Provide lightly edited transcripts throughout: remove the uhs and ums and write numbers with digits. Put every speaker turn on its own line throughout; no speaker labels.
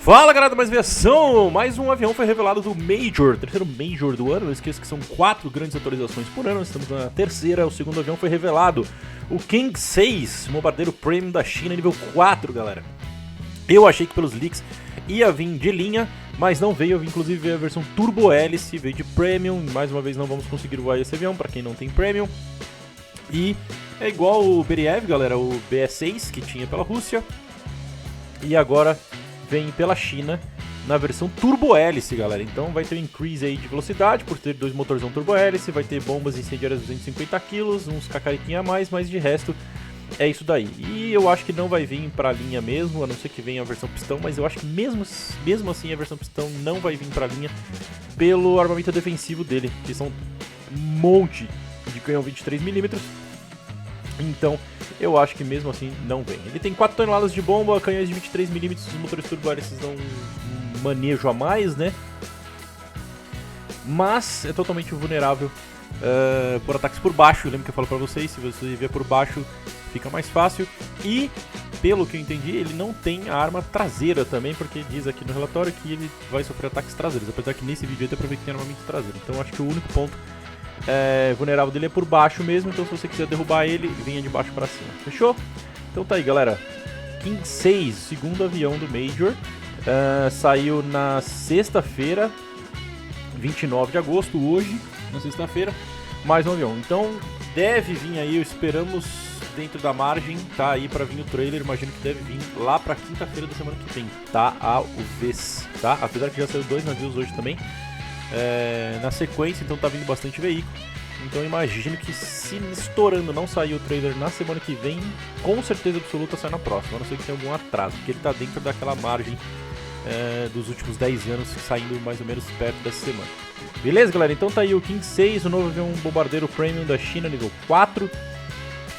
Fala galera, mais versão! Mais um avião foi revelado do Major, terceiro Major do ano. Não esqueça que são 4 grandes atualizações por ano, estamos na terceira, o segundo avião foi revelado. O King 6, bombardeiro premium da China, nível 4, galera. Eu achei que pelos leaks ia vir de linha, mas não veio, inclusive veio a versão Turbo Hélice, veio de Premium. Mais uma vez não vamos conseguir voar esse avião, para quem não tem Premium. E é igual o Beriev, galera, o BE-6 que tinha pela Rússia. E agora vem pela China na versão Turbo Hélice, galera. Então vai ter um increase aí de velocidade por ter 2 motorzão Turbo Hélice, vai ter bombas incendiárias de 250 kg, uns cacariquinha a mais, mas de resto é isso daí. E eu acho que não vai vir pra linha mesmo, a não ser que venha a versão pistão, mas eu acho que mesmo assim a versão pistão não vai vir pra linha pelo armamento defensivo dele, que são um monte de canhão 23mm. Então, eu acho que mesmo assim não vem. Ele tem 4 toneladas de bomba, canhões de 23mm, os motores turbo-hélices dão um manejo a mais, né? Mas é totalmente vulnerável por ataques por baixo. Lembra que eu falo pra vocês, se você vier por baixo fica mais fácil. E, pelo que eu entendi, ele não tem a arma traseira também, porque diz aqui no relatório que ele vai sofrer ataques traseiros. Apesar que nesse vídeo eu aproveitei que tem armamento traseiro. Então acho que o único ponto vulnerável dele é por baixo mesmo, então se você quiser derrubar ele, venha de baixo pra cima, fechou? Então tá aí, galera, King 6, segundo avião do Major, saiu na sexta-feira, 29 de agosto, hoje, na sexta-feira, mais um avião. Então deve vir aí, esperamos dentro da margem, tá aí pra vir o trailer, imagino que deve vir lá pra quinta-feira da semana que vem, tá? Ao vez, tá? Apesar que já saiu 2 navios hoje também. Na sequência, então tá vindo bastante veículo. Então eu imagino que se estourando não sair o trailer na semana que vem, com certeza absoluta sai na próxima, a não ser que tenha algum atraso, porque ele tá dentro daquela margem dos últimos 10 anos, saindo mais ou menos perto dessa semana. Beleza, galera? Então tá aí o King 6, o novo avião bombardeiro premium da China, nível 4.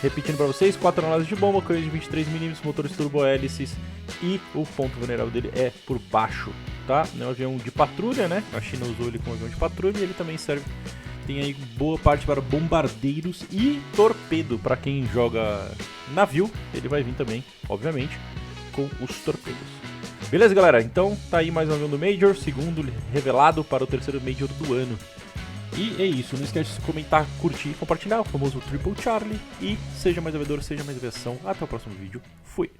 Repetindo pra vocês, 4 toneladas de bomba, canhões de 23mm, motores turbo-hélices e o ponto vulnerável dele é por baixo, tá? É um avião de patrulha, né? A China usou ele como avião de patrulha e ele também serve, tem aí boa parte para bombardeiros e torpedo. Para quem joga navio, ele vai vir também, obviamente, com os torpedos. Beleza, galera? Então tá aí mais um avião do Major, segundo revelado para o terceiro Major do ano. E é isso, não esquece de comentar, curtir e compartilhar o famoso Triple Charlie. E seja mais aviador, seja mais aviação. Até o próximo vídeo. Fui!